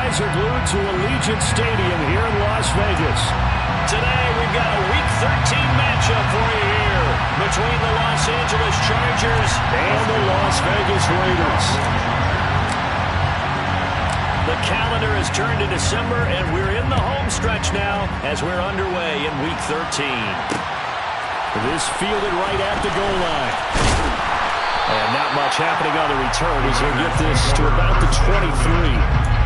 eyes are glued to Allegiant Stadium here in Las Vegas. Today, we've got a Week 13 matchup for you here between the Los Angeles Chargers and the Las Vegas Raiders. The calendar has turned to December, and we're in the home stretch now as we're underway in Week 13. This fielded right at the goal line. And not much happening on the return as he'll get this to about the 23.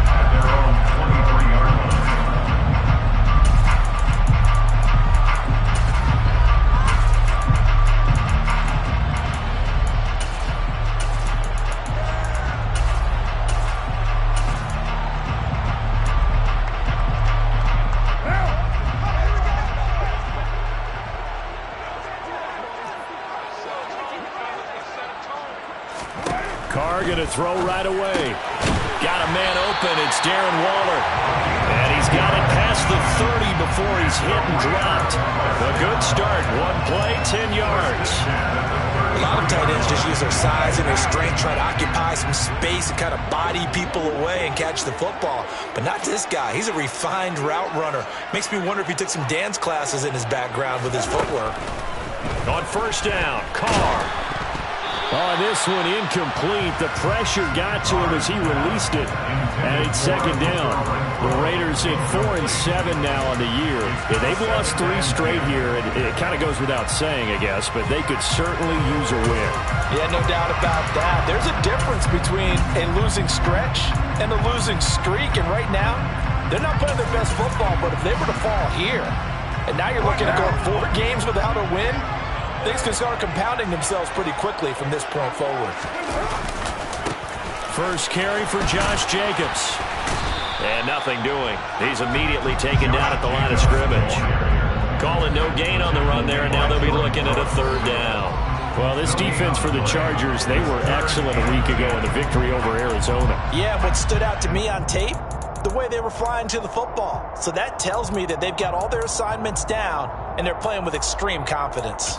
Going to throw right away. Got a man open. It's Darren Waller. And he's got it past the 30 before he's hit and dropped. A good start. One play, 10 yards. A lot of tight ends just use their size and their strength, try to occupy some space and kind of body people away and catch the football. But not this guy. He's a refined route runner. Makes me wonder if he took some dance classes in his background with his footwork. On first down, Carr. Oh, this one incomplete. The pressure got to him as he released it. And it's second down. The Raiders at 4-7 now on the year. Yeah, they've lost 3 straight here. It kind of goes without saying, I guess, but they could certainly use a win. Yeah, no doubt about that. There's a difference between a losing stretch and a losing streak. And right now, they're not playing their best football, but if they were to fall here, and now you're looking at going 4 games without a win, things can start compounding themselves pretty quickly from this point forward. First carry for Josh Jacobs. And nothing doing. He's immediately taken down at the line of scrimmage. Calling no gain on the run there, and now they'll be looking at a third down. Well, this defense for the Chargers, they were excellent a week ago in the victory over Arizona. Yeah, what stood out to me on tape, the way they were flying to the football. So that tells me that they've got all their assignments down, and they're playing with extreme confidence.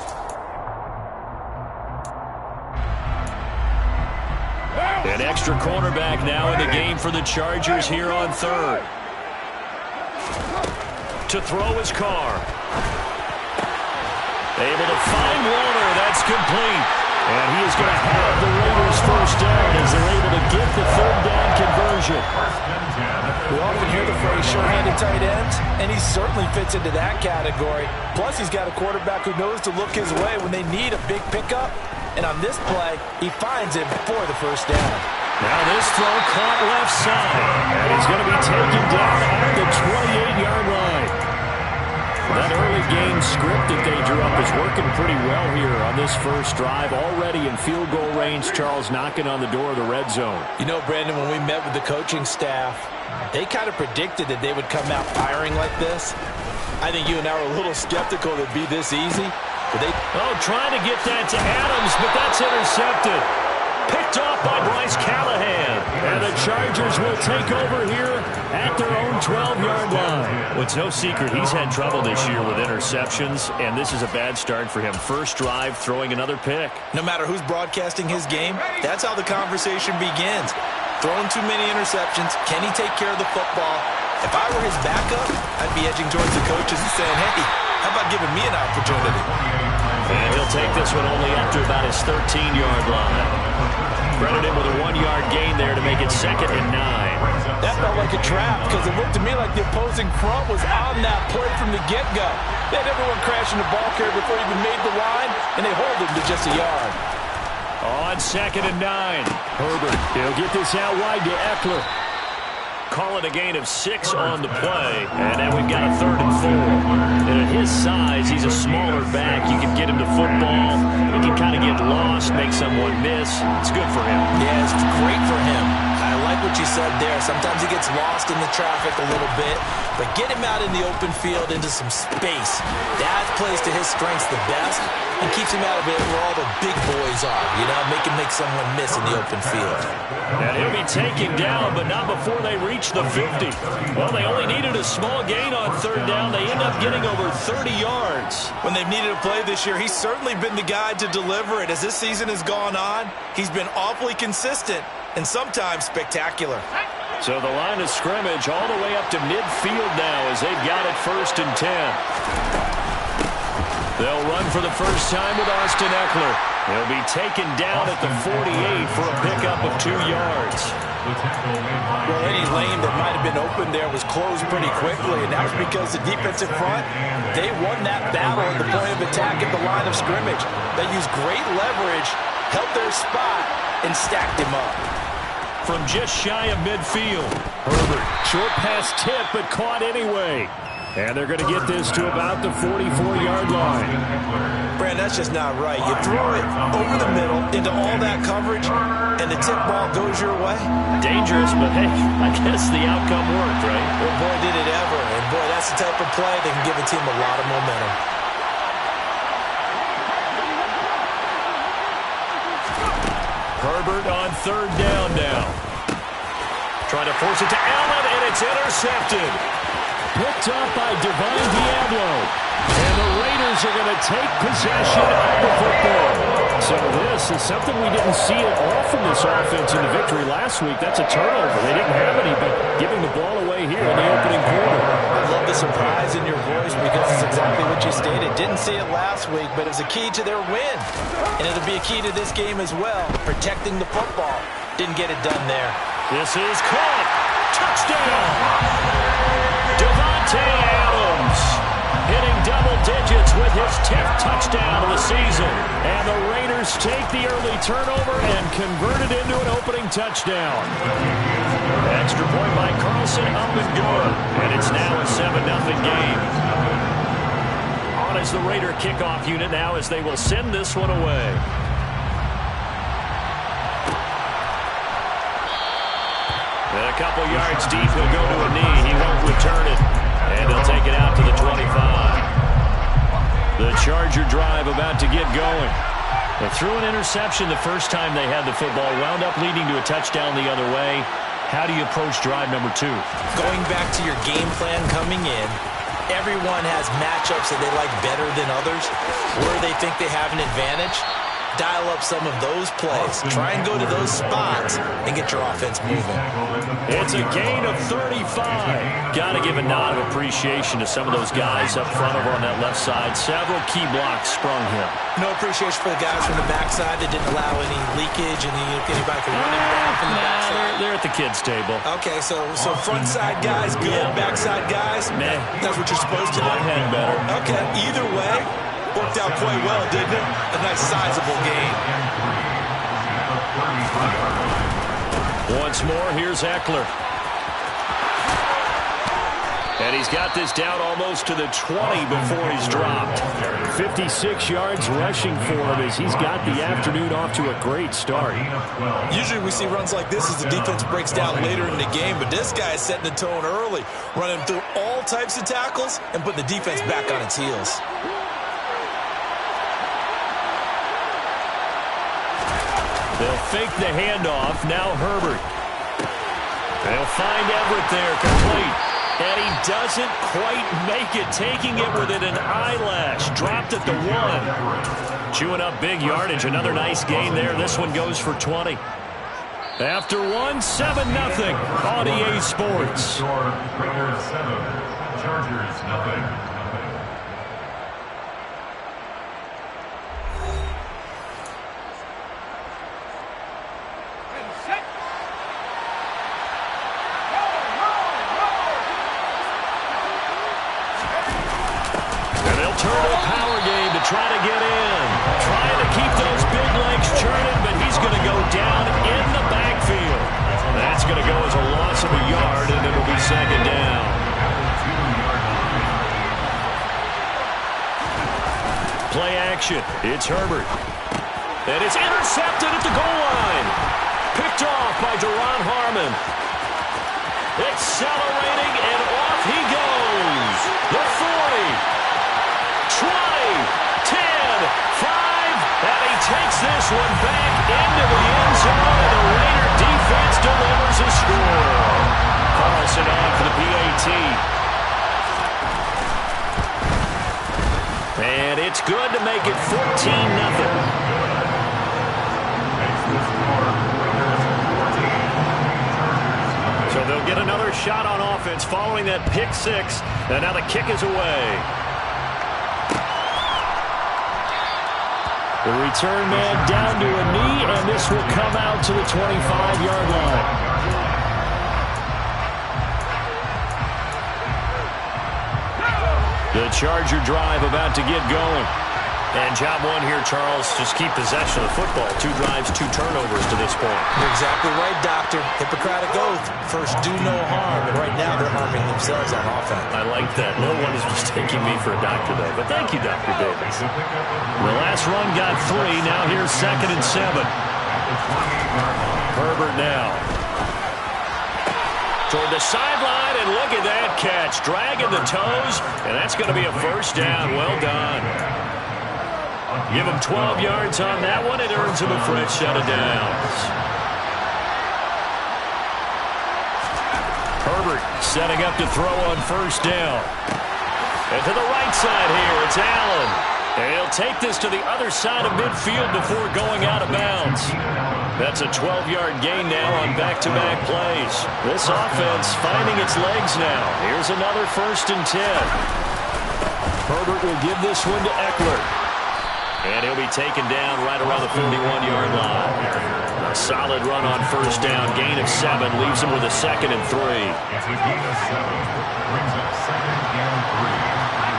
An extra cornerback now in the game for the Chargers here on third. To throw his Carr. Able to find Warner. That's complete. And he is going to have the Raiders first down as they're able to get the third down conversion. We often hear the phrase sure-handed tight ends, and he certainly fits into that category. Plus, he's got a quarterback who knows to look his way when they need a big pickup. And on this play, he finds it before the first down. Now this throw caught left side. And he's going to be taken down at the 28-yard line. That early game script that they drew up is working pretty well here on this first drive. Already in field goal range, Charles knocking on the door of the red zone. You know, Brandon, when we met with the coaching staff, they kind of predicted that they would come out firing like this. I think you and I were a little skeptical that it'd be this easy. Trying to get that to Adams, but that's intercepted. Picked off by Bryce Callahan. And the Chargers will take over here at their own 12-yard line. Well, it's no secret he's had trouble this year with interceptions, and this is a bad start for him. First drive, throwing another pick. No matter who's broadcasting his game, that's how the conversation begins. Throwing too many interceptions. Can he take care of the football? If I were his backup, I'd be edging towards the coaches and saying, hey, how about giving me an opportunity? And he'll take this one only up to about his 13-yard line. Credit him with a 1-yard gain there to make it 2nd and 9. That felt like a trap because it looked to me like the opposing front was on that play from the get-go. They had everyone crashing the ball carrier before he even made the line, and they hold him to just a yard. On 2nd and 9. Herbert, he'll get this out wide to Eckler. Call it a gain of 6 on the play. And then we've got a 3rd and 4. And at his size, he's a smaller back. You can get him to football. He can kind of get lost, make someone miss. It's good for him. Yeah, it's great for him. I like what you said there. Sometimes he gets lost in the traffic a little bit. But get him out in the open field into some space. That plays to his strengths the best and keeps him out of it where all the big boys are. You know, make someone miss in the open field. And he'll be taken down, but not before they reach the 50. Well, they only needed a small gain on 3rd down. They end up getting over 30 yards. When they've needed a play this year, he's certainly been the guy to deliver it. As this season has gone on, he's been awfully consistent and sometimes spectacular. So the line of scrimmage all the way up to midfield now as they've got it 1st and 10. They'll run for the first time with Austin Eckler. He'll be taken down at the 48 for a pickup of 2 yards. Well, any lane that might have been open there was closed pretty quickly, and that was because the defensive front, they won that battle at the point of attack at the line of scrimmage. They used great leverage, held their spot, and stacked him up. From just shy of midfield, Herbert, short pass tip, but caught anyway. And they're going to get this to about the 44-yard line. Brand, that's just not right. You throw it over the middle into all that coverage, and the tip ball goes your way. Dangerous, but hey, I guess the outcome worked, right? Well, boy, did it ever. And boy, that's the type of play that can give a team a lot of momentum. Herbert on 3rd down now. Trying to force it to Allen, and it's intercepted. Picked up by Divine Diablo. And the Raiders are going to take possession of the football. So this is something we didn't see it often, this offense in the victory last week. That's a turnover. They didn't have any, but giving the ball away here in the opening quarter. I love the surprise in your voice because it's exactly what you stated. Didn't see it last week, but it was a key to their win. And it'll be a key to this game as well, protecting the football. Didn't get it done there. This is caught. Touchdown. Devontae Adams hitting double digits with his 10th touchdown of the season. And the Raiders take the early turnover and convert it into an opening touchdown. Extra point by Carlson, up and good. And it's now a 7-0 game. On as the Raider kickoff unit now as they will send this one away. And a couple yards deep, he'll go to a knee. He won't return it. And he'll take it out to the 25. The Charger drive about to get going. They threw an interception the first time they had the football. Wound up leading to a touchdown the other way. How do you approach drive number 2? Going back to your game plan coming in, everyone has matchups that they like better than others. Where they think they have an advantage, dial up some of those plays. Try and go to those spots and get your offense moving. It's a gain of 35. Got to give a nod of appreciation to some of those guys up front over on that left side. Several key blocks sprung him. No appreciation for the guys from the backside that didn't allow any leakage and anybody could run it back from the backside. They're at the kids' table. Okay, so front side guys good, backside guys, Meh. That's what you're supposed to do. One hand better. Okay, either way, worked out quite well, didn't it? A nice sizable game. Once more, here's Eckler. And he's got this down almost to the 20 before he's dropped. 56 yards rushing for him as he's got the afternoon off to a great start. Usually we see runs like this as the defense breaks down later in the game, but this guy is setting the tone early, running through all types of tackles and putting the defense back on its heels. They'll fake the handoff. Now Herbert. They'll find Everett there, complete. And he doesn't quite make it, taking it within an eyelash. Dropped at the 1. Chewing up big yardage. Another nice gain there. This one goes for 20. After 1, 7-0 on EA Sports. Raiders 7, Chargers 0. Try to get in. Trying to keep those big legs churning, but he's going to go down in the backfield. That's going to go as a loss of a yard, and it'll be 2nd down. Play action. It's Herbert. And it's intercepted at the goal line. Picked off by Deron Harmon. Accelerating, and off he goes. The 40. 20. 10, 5, and he takes this one back into the end zone, and the Raider defense delivers a score. Carlson on for the PAT. And it's good to make it 14-0. So they'll another shot on offense following that pick six. And now the kick is away. The return man down to a knee, and this will come out to the 25-yard line. The Charger drive about to get going. And job one here, Charles, just keep possession of the football. 2 drives, 2 turnovers to this point. You're exactly right, Doctor. Hippocratic oath. First, do no harm. And right now, they're harming themselves on offense. I like that. No one is mistaking me for a doctor, though. But thank you, Dr. Davis. The last run got 3. Now here's 2nd and 7. Herbert now. Toward the sideline, and look at that catch. Dragging the toes, and that's going to be a first down. Well done. Give him 12 yards on that one. It earns him a fresh set of downs. Herbert setting up to throw on first down. And to the right side here, it's Allen. And he'll take this to the other side of midfield before going out of bounds. That's a 12-yard gain now on back-to-back plays. This offense finding its legs now. Here's another 1st and 10. Herbert will give this one to Eckler. And he'll be taken down right around the 41-yard line. A solid run on first down. Gain of 7 leaves him with a 2nd and 3. It's a gain of 7. Brings up 2nd and 3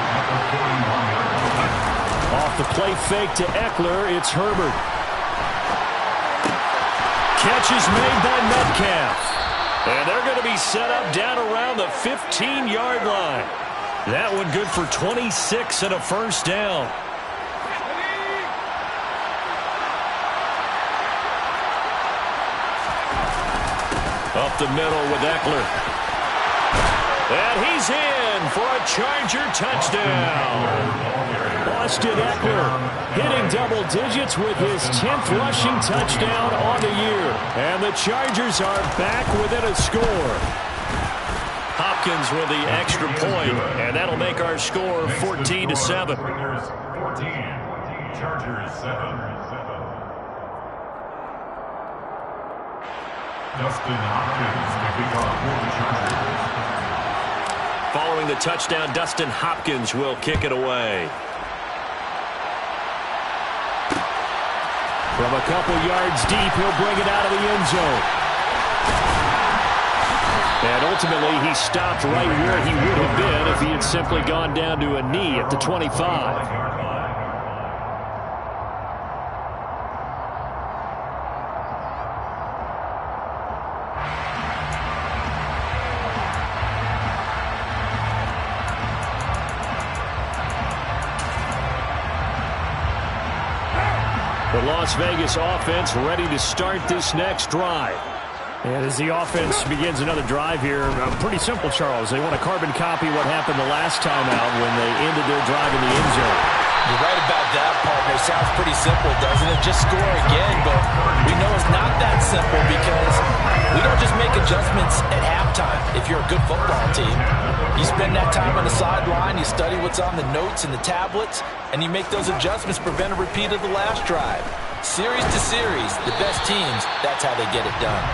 at the 41-yard line. Off the play fake to Eckler, it's Herbert. Catch is made by Metcalf. And they're going to be set up down around the 15-yard line. That one good for 26 and a first down. Up the middle with Eckler. And he's in for a Charger touchdown. Austin Eckler hitting double digits with his 10th rushing touchdown on the year. And the Chargers are back within a score. Hopkins with the extra point, and that'll make our score 14-7. 14. Chargers 7. Dustin Hopkins to kick off for the Chargers. Following the touchdown, Dustin Hopkins will kick it away. From a couple yards deep, he'll bring it out of the end zone. And ultimately, he stopped right where he would have been if he had simply gone down to a knee at the 25. The Las Vegas offense ready to start this next drive. And as the offense begins another drive here, pretty simple, Charles. They want to carbon copy what happened the last time out when they ended their drive in the end zone. You're right about that, partner. Sounds pretty simple, doesn't it? Just score again, but we know it's not that simple because we don't just make adjustments at halftime. If you're a good football team, you spend that time on the sideline, you study what's on the notes and the tablets, and you make those adjustments, prevent a repeat of the last drive. Series to series, the best teams, that's how they get it done.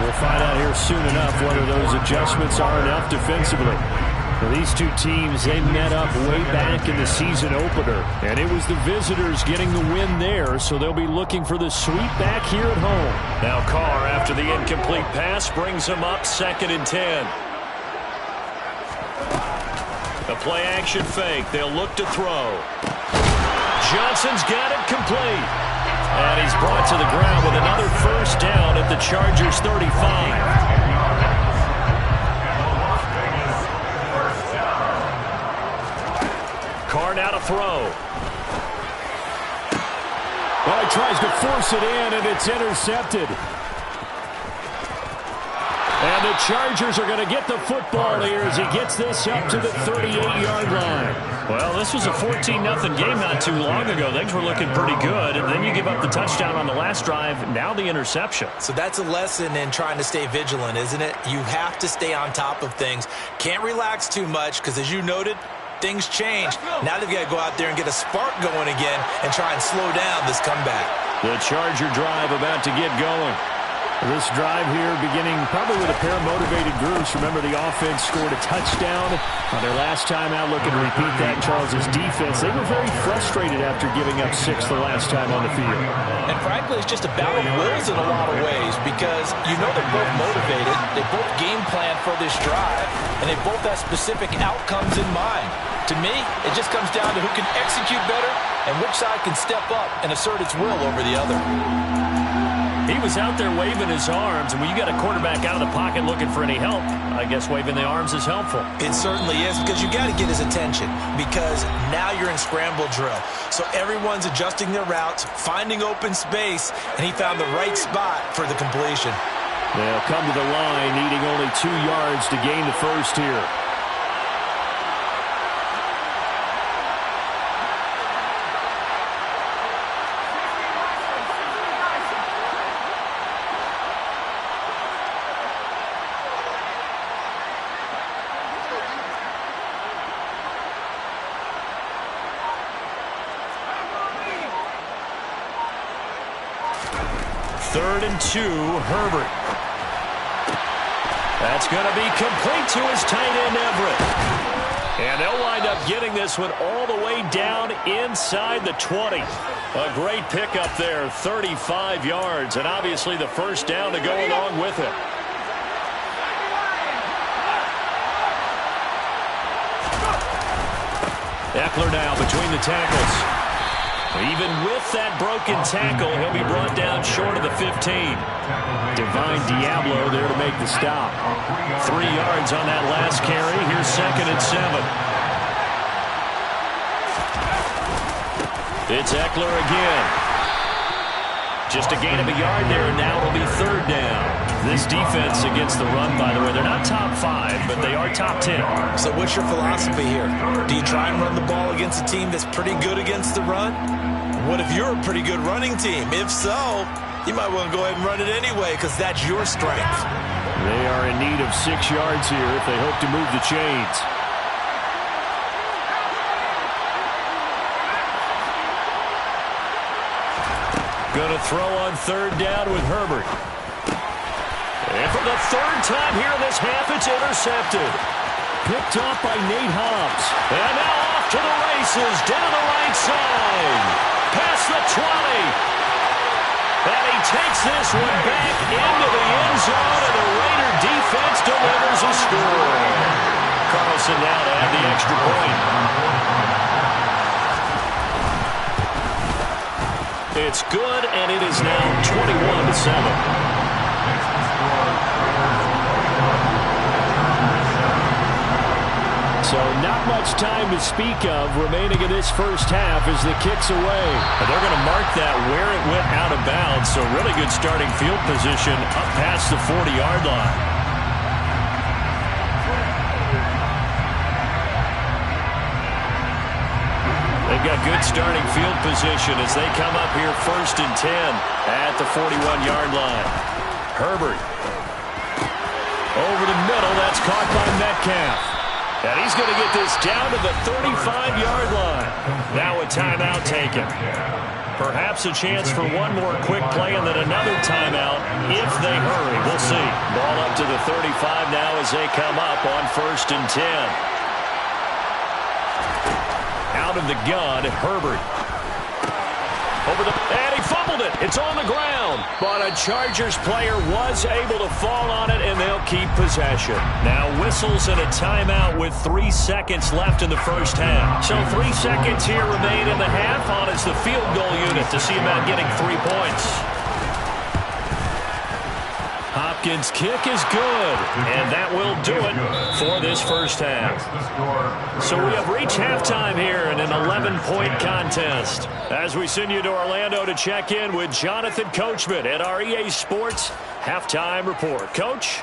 We'll find out here soon enough whether those adjustments are enough defensively. Now, these two teams, they met up way back in the season opener, and it was the visitors getting the win there, so they'll be looking for the sweep back here at home. Now Carr, after the incomplete pass, brings him up 2nd and 10. A play-action fake. They'll look to throw. Johnson's got it complete. And he's brought to the ground with another first down at the Chargers' 35. Carr now to throw. Well, he tries to force it in, and it's intercepted. And the Chargers are going to get the football here as he gets this up to the 38-yard line. Well, this was a 14-0 game not too long ago. Things were looking pretty good, and then you give up the touchdown on the last drive, now the interception. So that's a lesson in trying to stay vigilant, isn't it? You have to stay on top of things. Can't relax too much because, as you noted, things change. Now they've got to go out there and get a spark going again and try and slow down this comeback. The Charger drive about to get going. This drive here beginning probably with a pair of motivated groups. Remember, the offense scored a touchdown on their last time out, looking to repeat that. Charles's defense, they were very frustrated after giving up 6 the last time on the field. And frankly, it's just a battle of wills in a lot of ways because you know they're both motivated. They both game plan for this drive, and they both have specific outcomes in mind. To me, it just comes down to who can execute better and which side can step up and assert its will over the other. He was out there waving his arms, and when you got a quarterback out of the pocket looking for any help, I guess waving the arms is helpful. It certainly is, because you got to get his attention, because now you're in scramble drill. So everyone's adjusting their routes, finding open space, and he found the right spot for the completion. They'll come to the line, needing only 2 yards to gain the first here. Third and 2, Herbert. That's going to be complete to his tight end, Everett. And they'll wind up getting this one all the way down inside the 20. A great pickup there, 35 yards, and obviously the first down to go along with it. Eckler now between the tackles. Even with that broken tackle, he'll be brought down short of the 15. Divine Diablo there to make the stop. 3 yards on that last carry. Here's 2nd and 7. It's Eckler again. Just a gain of a yard there, and now it'll be 3rd down. This defense against the run, by the way, they're not top 5, but they are top 10. So what's your philosophy here? Do you try and run the ball against a team that's pretty good against the run? What if you're a pretty good running team? If so, you might want to go ahead and run it anyway, because that's your strength. They are in need of 6 yards here if they hope to move the chains. Going to throw on 3rd down with Herbert. And for the 3rd time here in this half, it's intercepted. Picked off by Nate Hobbs. And now off to the races, down the right side. Past the 20. And he takes this one back into the end zone, and the Raider defense delivers a score. Carlson now to add the extra point. It's good, and it is now 21-7. So not much time to speak of remaining in this first half as the kick's away. And they're going to mark that where it went out of bounds, so really good starting field position up past the 40-yard line. They've got good starting field position as they come up here 1st and 10 at the 41-yard line. Herbert. Over the middle, that's caught by Metcalf. And he's going to get this down to the 35-yard line. Now a timeout taken. Perhaps a chance for one more quick play and then another timeout if they hurry. We'll see. Ball up to the 35 now as they come up on 1st and 10. Out of the gun, Herbert. And he fumbled it. It's on the ground. But a Chargers player was able to fall on it, and they'll keep possession. Now whistles and a timeout with 3 seconds left in the first half. So 3 seconds here remain in the half on as the field goal unit to see about getting 3 points. Hopkins' kick is good, and that will do it for this first half. So we have reached halftime here in an 11-point contest. As we send you to Orlando to check in with Jonathan Coachman at our EA Sports Halftime Report. Coach?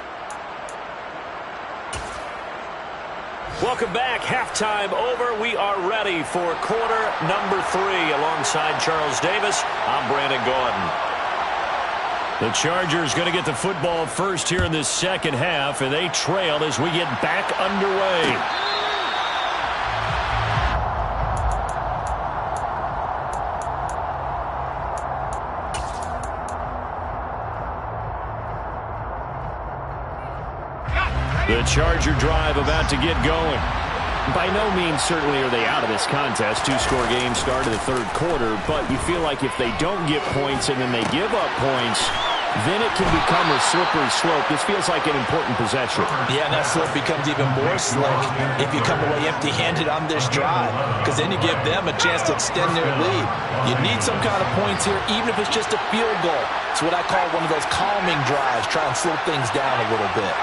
Welcome back. Halftime over. We are ready for quarter number 3 alongside Charles Davis. I'm Brandon Gaudin. The Chargers going to get the football first here in this second half, and they trail as we get back underway. Charger drive about to get going. By no means certainly are they out of this contest. Two-score game start of the third quarter, but you feel like if they don't get points and then they give up points, then it can become a slippery slope. This feels like an important possession. Yeah, and that slope becomes even more slick if you come away empty-handed on this drive, because then you give them a chance to extend their lead. You need some kind of points here, even if it's just a field goal. It's what I call one of those calming drives, try and slow things down a little bit.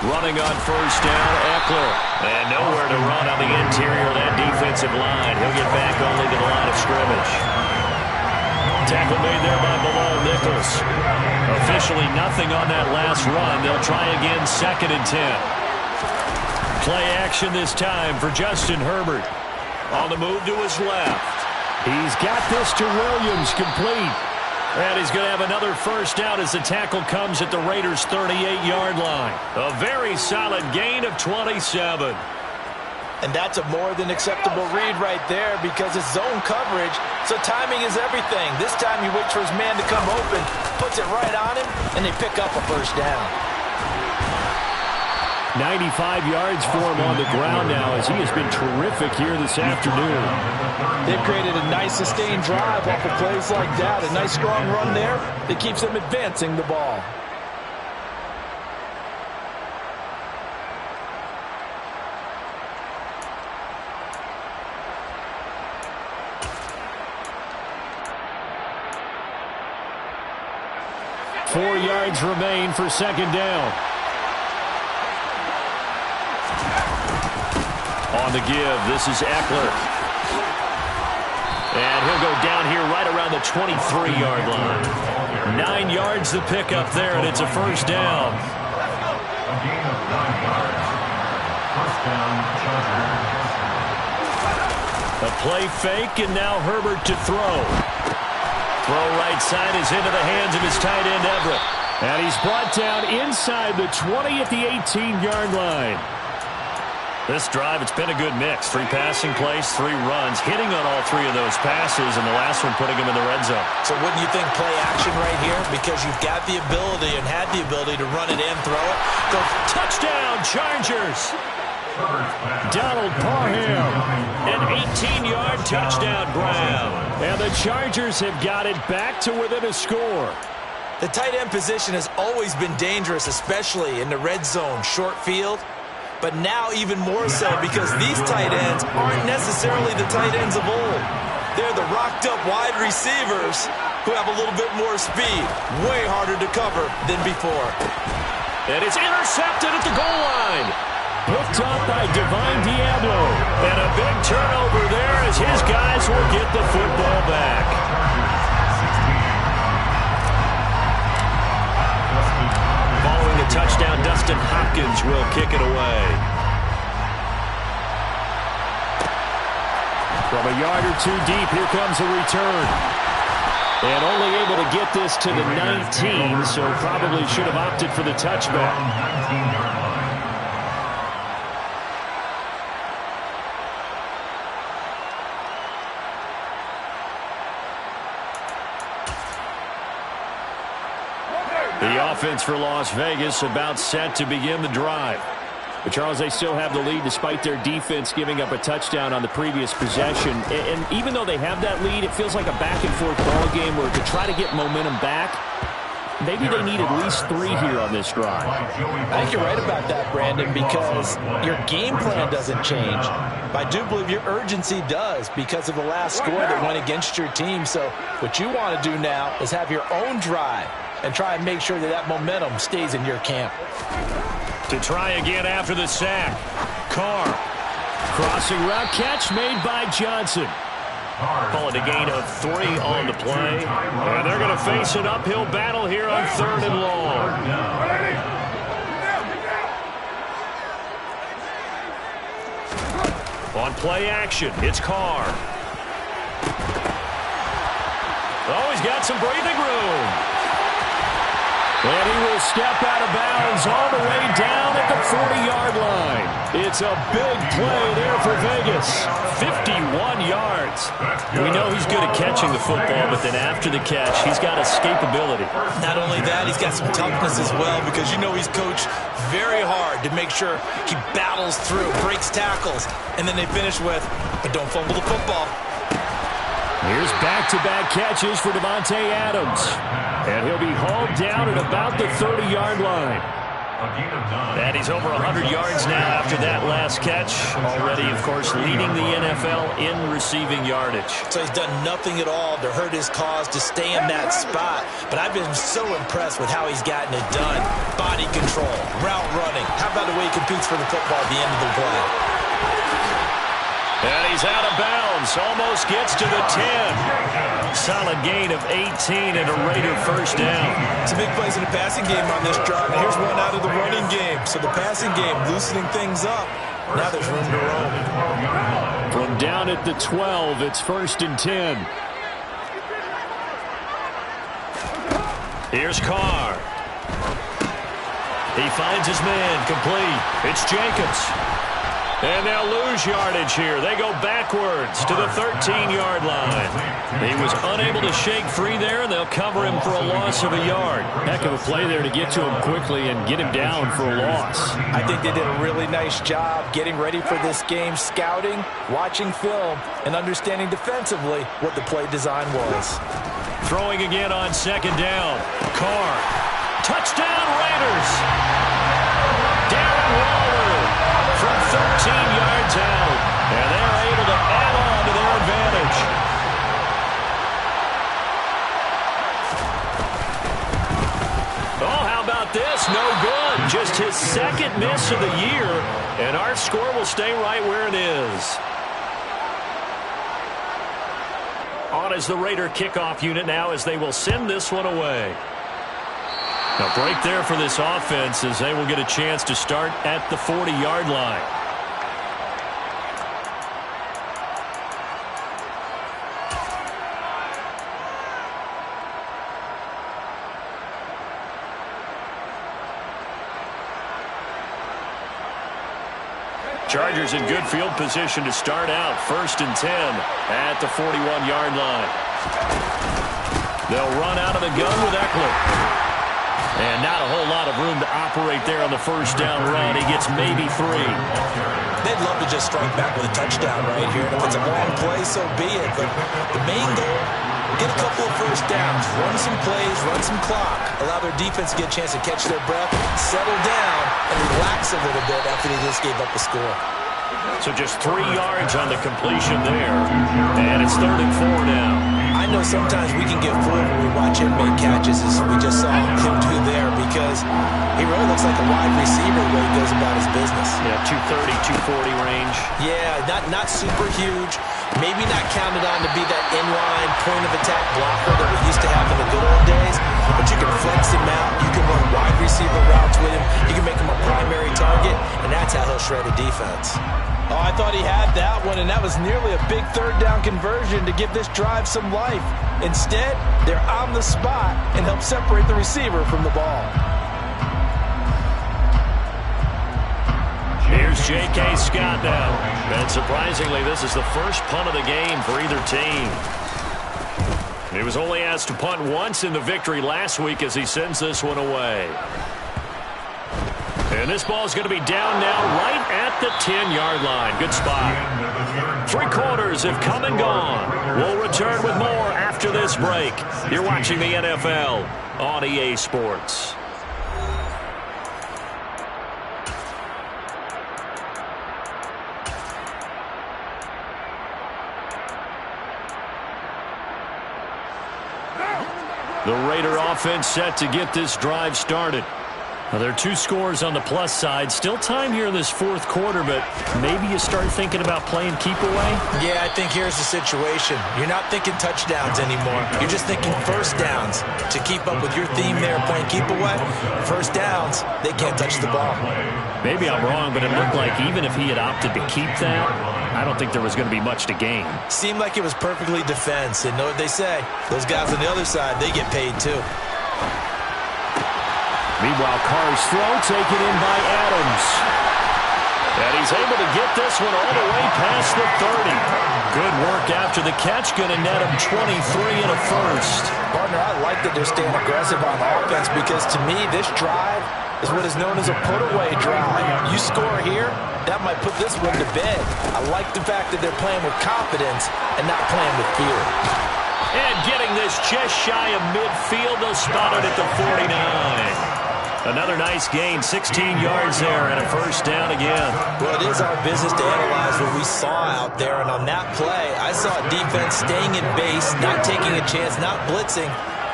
Running on first down, Eckler. And nowhere to run on the interior of that defensive line. He'll get back only to the line of scrimmage. Tackle made there by Bilal Nichols. Officially nothing on that last run. They'll try again, 2nd and 10. Play action this time for Justin Herbert. On the move to his left. He's got this to Williams, complete. And he's going to have another first down as the tackle comes at the Raiders' 38-yard line. A very solid gain of 27. And that's a more than acceptable read right there because it's zone coverage, so timing is everything. This time he waits for his man to come open, puts it right on him, and they pick up a first down. 95 yards for him on the ground now as he has been terrific here this afternoon. They've created a nice sustained drive off of plays like that. A nice strong run there that keeps them advancing the ball. Four yards remain for 2nd down. On the give, this is Eckler. And he'll go down here right around the 23-yard line. 9 yards to pick up there, and it's a first down. A gain of 9 yards. First down, Chargers. A play fake, and now Herbert to throw. Throw right side is into the hands of his tight end, Everett. And he's brought down inside the 20 at the 18-yard line. This drive, it's been a good mix. 3 passing plays, 3 runs, hitting on all 3 of those passes, and the last one putting him in the red zone. So wouldn't you think play action right here? Because you've got the ability and had the ability to run it in, throw it. Go touchdown, Chargers! Donald Parham. An 18-yard touchdown grab. And the Chargers have got it back to within a score. The tight end position has always been dangerous, especially in the red zone, short field. But now even more so because these tight ends aren't necessarily the tight ends of old. They're the rocked-up wide receivers who have a little bit more speed. Way harder to cover than before. And it's intercepted at the goal line. Hooked up by Divine Diablo. And a big turnover there as his guys will get the football back. Following the touchdown, Dustin Hopkins will kick it away. From a yard or 2 deep, here comes a return. And only able to get this to the 19, so probably should have opted for the touchback. The offense for Las Vegas about set to begin the drive. But, Charles, they still have the lead despite their defense giving up a touchdown on the previous possession. And even though they have that lead, it feels like a back-and-forth ball game where to try to get momentum back, maybe they need at least 3 here on this drive. I think you're right about that, Brandon, because your game plan doesn't change. But I do believe your urgency does because of the last score that went against your team. So what you want to do now is have your own drive and try and make sure that that momentum stays in your camp. To try again after the sack. Carr. Crossing route catch made by Johnson. Call it a gain of 3 on the play. And they're going to face an uphill battle here on 3rd and long. On play action, it's Carr. Oh, he's got some breathing room. And he will will step out of bounds all the way down at the 40-yard line. It's a big play there for Vegas. 51 yards. We know he's good at catching the football, but then after the catch, he's got escapability. Not only that, he's got some toughness as well, because you know he's coached very hard to make sure he battles through, breaks tackles, and then they finish with, but don't fumble the football. Here's back-to-back catches for Davante Adams. And he'll be hauled down at about the 30-yard line. And he's over 100 yards now after that last catch. Already, of course, leading the NFL in receiving yardage. So he's done nothing at all to hurt his cause to stay in that spot. But I've been so impressed with how he's gotten it done. Body control, route running. How about the way he competes for the football at the end of the play? And he's out of bounds. Almost gets to the 10. Solid gain of 18 and a Raider first down. Some big plays in the passing game on this drive. And here's one out of the running game. So the passing game loosening things up. Now there's room to roam. From down at the 12, it's 1st and 10. Here's Carr. He finds his man complete. It's Jacobs. And they'll lose yardage here. They go backwards to the 13-yard line. He was unable to shake free there, and they'll cover him for a loss of a yard. Heck of a play there to get to him quickly and get him down for a loss. I think they did a really nice job getting ready for this game, scouting, watching film, and understanding defensively what the play design was. Throwing again on 2nd down. Carr. Touchdown Raiders. Darren Waller from 13 yards out. And they're able to add on to their advantage. Oh, how about this? No good. Just his 2nd miss of the year. And our score will stay right where it is. On is the Raider kickoff unit now as they will send this one away. A break there for this offense as they will get a chance to start at the 40-yard line. Chargers in good field position to start out. 1st and 10 at the 41-yard line. They'll run out of the gun with Eckler. And not a whole lot of room to operate there on the 1st down run. He gets maybe 3. They'd love to just strike back with a touchdown right here. And if it's a long play, so be it. But the main goal, get a couple of 1st downs, run some plays, run some clock, allow their defense to get a chance to catch their breath, settle down, and relax a little bit after they just gave up a score. So just 3 yards on the completion there. And it's 3rd and 4 now. I know sometimes we can get fooled when we watch him make catches, as we just saw him do there, because he really looks like a wide receiver the way he goes about his business. Yeah, 230, 240 range. Yeah, not super huge. Maybe not counted on to be that inline point-of-attack blocker that we used to have in the good old days, but you can flex him out. You can run wide receiver routes with him. You can make him a primary target, and that's how he'll shred a defense. Oh, I thought he had that one, and that was nearly a big 3rd down conversion to give this drive some life. Instead, they're on the spot and help separate the receiver from the ball. Here's J.K. Scott now. And surprisingly, this is the first punt of the game for either team. He was only asked to punt once in the victory last week as he sends this one away. And this ball is going to be down now right at the 10-yard line. Good spot. 3 quarters have come and gone. We'll return with more after this break. You're watching the NFL on EA Sports. The Raider offense set to get this drive started. Now, there are 2 scores on the plus side. Still time here in this 4th quarter, but maybe you start thinking about playing keep away? Yeah, I think here's the situation. You're not thinking touchdowns anymore. You're just thinking 1st downs. To keep up with your theme there, playing keep away, 1st downs, they can't touch the ball. Maybe I'm wrong, but it looked like even if he had opted to keep that, I don't think there was going to be much to gain. Seemed like it was perfectly defense. And know what they say? Those guys on the other side, they get paid too. Meanwhile, Carr's throw taken in by Adams. And he's able to get this one all the way past the 30. Good work after the catch. Going to net him 23 and a first. Partner, I like that they're staying aggressive on offense because to me, this drive is what is known as a put-away drive. You score here, that might put this one to bed. I like the fact that they're playing with confidence and not playing with fear. And getting this just shy of midfield, they'll spot it at the 49. Another nice gain, 16 yards there and a first down again. Well, it is our business to analyze what we saw out there, and on that play, I saw defense staying in base, not taking a chance, not blitzing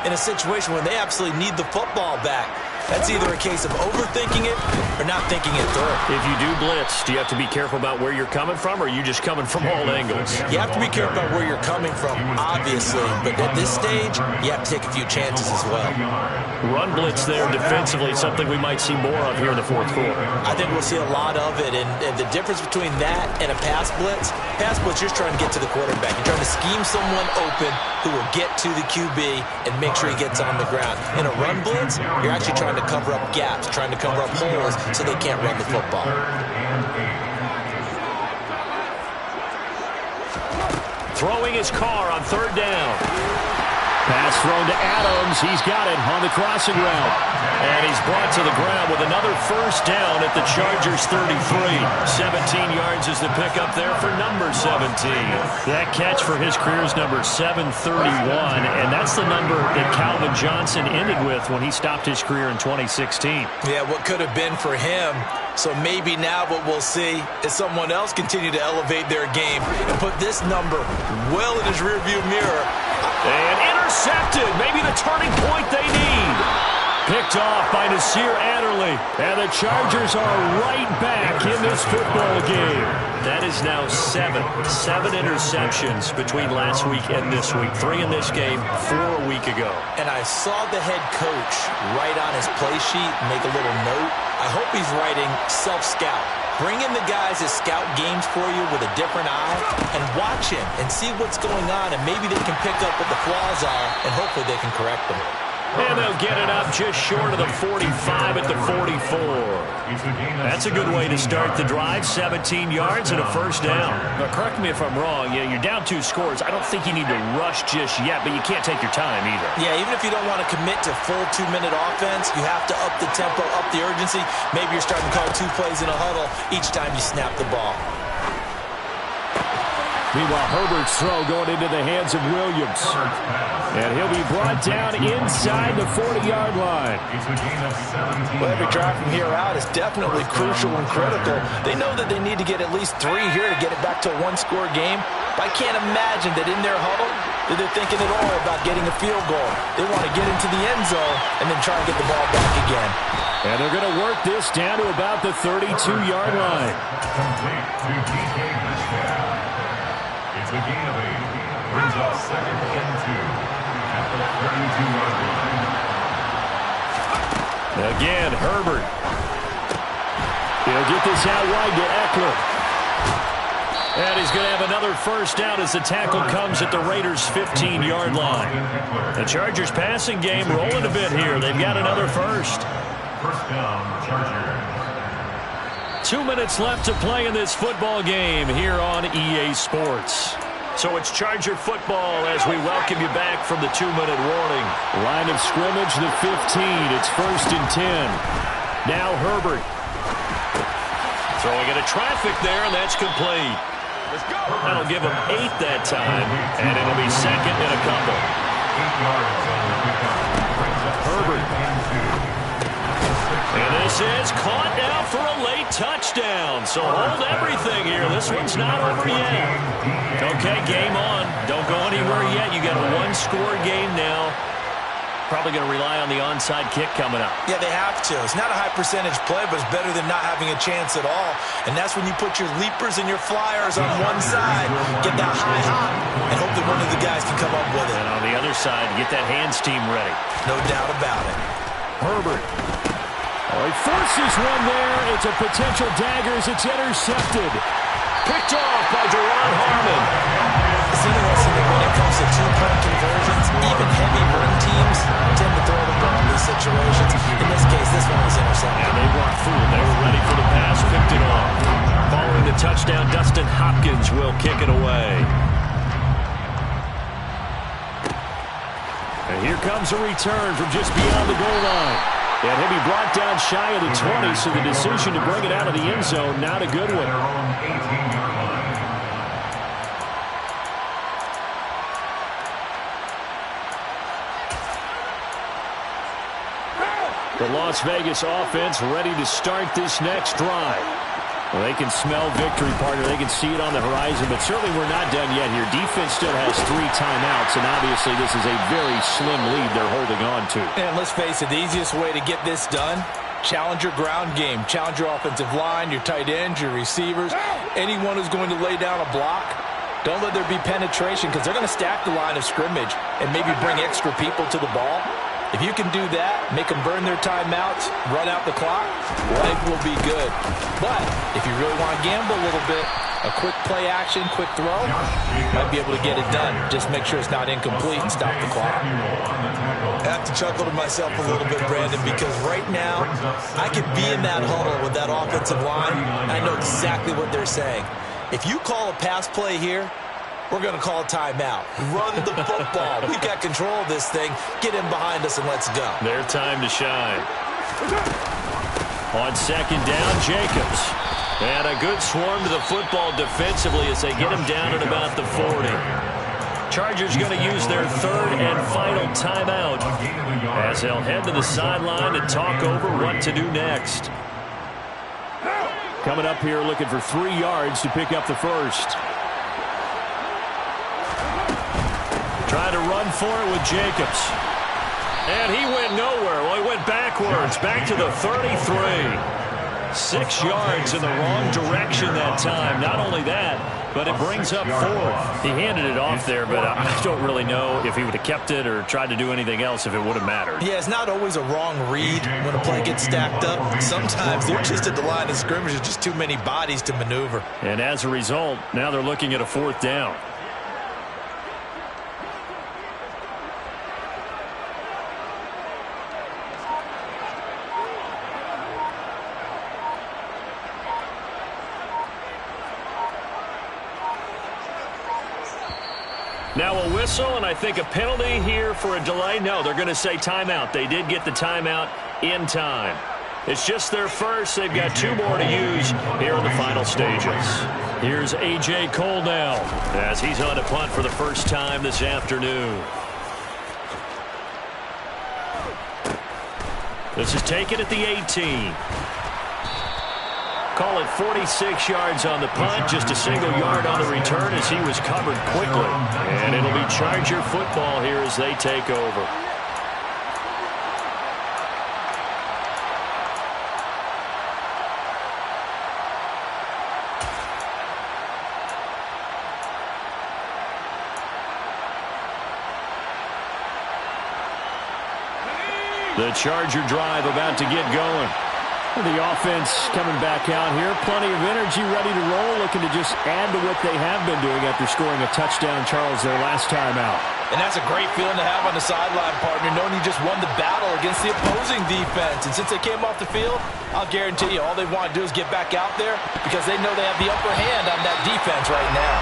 in a situation where they absolutely need the football back. That's either a case of overthinking it or not thinking it through. If you do blitz, do you have to be careful about where you're coming from, or are you just coming from all angles? You have to be careful about where you're coming from, obviously, but at this stage, you have to take a few chances as well. Run blitz there defensively, something we might see more of here in the fourth quarter. I think we'll see a lot of it, and the difference between that and a pass blitz, you're just trying to get to the quarterback. You're trying to scheme someone open who will get to the QB and make sure he gets on the ground. In a run blitz, you're actually trying to cover up gaps, trying to cover up holes so they can't run the football. Throwing his car on third down. Pass thrown to Adams. He's got it on the crossing route. And he's brought to the ground with another first down at the Chargers' 33. 17 yards is the pickup there for number 17. That catch for his career is number 731, and that's the number that Calvin Johnson ended with when he stopped his career in 2016. Yeah, what could have been for him. So maybe now what we'll see is someone else continue to elevate their game and put this number well in his rearview mirror. And intercepted. Maybe the turning point they need. Picked off by Nasir Adderley. And the Chargers are right back in this football game. That is now seven interceptions between last week and this week. 3 in this game, 4 a week ago. And I saw the head coach write on his play sheet, make a little note. I hope he's writing self-scout. Bring in the guys that scout games for you with a different eye and watch him and see what's going on, and maybe they can pick up what the flaws are, and hopefully they can correct them. And they'll get it up just short of the 45 at the 44. That's a good way to start the drive. 17 yards and a first down. Now, correct me if I'm wrong. You're down 2 scores. I don't think you need to rush just yet, but you can't take your time either. Yeah, even if you don't want to commit to full 2-minute offense, you have to up the tempo, up the urgency. Maybe you're starting to call 2 plays in a huddle each time you snap the ball. Meanwhile, Herbert's throw going into the hands of Williams. And he'll be brought down inside the 40-yard line. Well, every drive from here out is definitely crucial and critical. They know that they need to get at least 3 here to get it back to a 1-score game. But I can't imagine that in their huddle that they're thinking at all about getting a field goal. They want to get into the end zone and then try to get the ball back again. And they're going to work this down to about the 32-yard line. It's a gain of 8. Brings up 2nd and 2 at the 32-yard line. Again, Herbert. He'll get this out wide to Eckler. And he's going to have another first down as the tackle comes at the Raiders' 15-yard line. The Chargers passing game rolling a bit here. They've got another first. First down, Chargers. 2 minutes left to play in this football game here on EA Sports. So it's Charger football as we welcome you back from the 2-minute warning. Line of scrimmage, the 15. It's 1st and 10. Now Herbert. Throwing into traffic there, and that's complete. That'll give him 8 that time, and it'll be 2nd and a couple. 8 yards on the pickup. Herbert. And this is caught now for a late touchdown. So hold everything here. This one's not over yet. Okay, game on. Don't go anywhere yet. You got a 1-score game now. Probably going to rely on the onside kick coming up. Yeah, they have to. It's not a high percentage play, but it's better than not having a chance at all. And that's when you put your leapers and your flyers on one side, get that high hop, and hope that one of the guys can come up with it. And on the other side, get that hands team ready. No doubt about it. Herbert. Oh, he forces one there. It's a potential dagger as it's intercepted. Picked off by Deron Harmon. It's interesting that when it comes to 2-point conversions, even heavy run teams tend to throw the ball in these situations. In this case, this fool. They were ready for the pass, picked it off. Following the touchdown, Dustin Hopkins will kick it away. And here comes a return from just beyond the goal line. And he'll be brought down shy of the 20, so the decision to bring it out of the end zone, not a good one. The Las Vegas offense ready to start this next drive. Well, they can smell victory, partner. They can see it on the horizon, but certainly we're not done yet here. Defense still has 3 timeouts, and obviously this is a very slim lead they're holding on to. And let's face it, the easiest way to get this done, challenge your ground game. Challenge your offensive line, your tight ends, your receivers, anyone who's going to lay down a block. Don't let there be penetration because they're going to stack the line of scrimmage and maybe bring extra people to the ball. If you can do that, make them burn their timeouts, run out the clock, life will be good. But if you really want to gamble a little bit, a quick play action, quick throw, might be able to get it done. Just make sure it's not incomplete and stop the clock. I have to chuckle to myself a little bit, Brandon, because right now I could be in that huddle with that offensive line. I know exactly what they're saying. If you call a pass play here, we're going to call a timeout. Run the football. We've got control of this thing. Get in behind us and let's go. Their time to shine. On second down, Jacobs. And a good swarm to the football defensively as they get him down at about the 40. Chargers going to use their third and final timeout as they'll head to the sideline and talk over what to do next. Coming up here looking for 3 yards to pick up the first. Trying to run for it with Jacobs. And he went nowhere. Well, he went backwards, back to the 33. 6 yards in the wrong direction that time. Not only that, but it brings up 4th. He handed it off there, but I don't really know if he would have kept it or tried to do anything else if it would have mattered. Yeah, it's not always a wrong read when a play gets stacked up. Sometimes they're just at the line of scrimmage. There's just too many bodies to maneuver. And as a result, now they're looking at a 4th down. Now a whistle, and I think a penalty here for a delay. No, they're going to say timeout. They did get the timeout in time. It's just their first. They've got 2 more to use here in the final stages. Here's A.J. Cole now as he's on a punt for the first time this afternoon. This is taken at the 18. Call it 46 yards on the punt, just a single yard on the return as he was covered quickly. And it'll be Charger football here as they take over. The Charger drive about to get going. The offense coming back out here. Plenty of energy, ready to roll, looking to just add to what they have been doing after scoring a touchdown, Charles, their last time out. And that's a great feeling to have on the sideline, partner, knowing you just won the battle against the opposing defense. And since they came off the field, I'll guarantee you all they want to do is get back out there because they know they have the upper hand on that defense right now.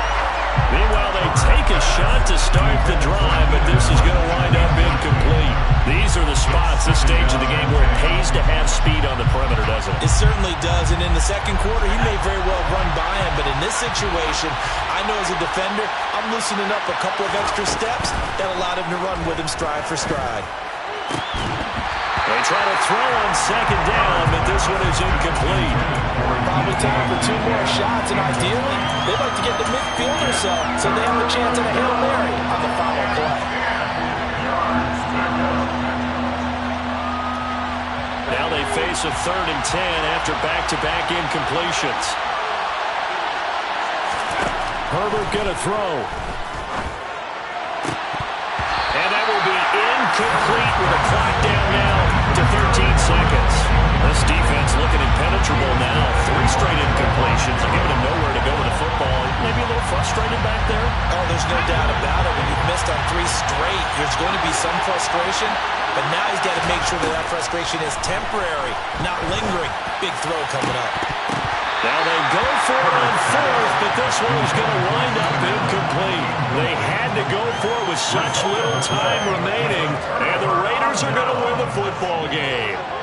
Meanwhile, they take a shot to start the drive, but this is going to wind up incomplete. These are the spots, this stage of the game, where it pays to have speed on the perimeter, doesn't it? It certainly does, and in the second quarter, he may very well run by him, but in this situation, I know as a defender, I'm loosening up a couple of extra steps that allowed him to run with him stride for stride. They try to throw on second down, but this one is incomplete. Probably time for 2 more shots, and ideally, they'd like to get the midfield or so they have a chance at a Hail Mary on the final play. Now they face a 3rd and 10 after back-to-back incompletions. Herbert going to throw. And that will be incomplete with a clock down now to 13 seconds. This defense looking impenetrable now. 3 straight incompletions. They're giving him nowhere to go with the football. Maybe a little frustrated back there. Oh, there's no doubt about it. When you've missed on 3 straight, There's going to be some frustration, but now he's got to make sure that frustration is temporary, not lingering. Big throw coming up. Now they go for it on fourth, but this one is going to wind up incomplete. They had to go for it with such little time remaining, and the Raiders are going to win the football game.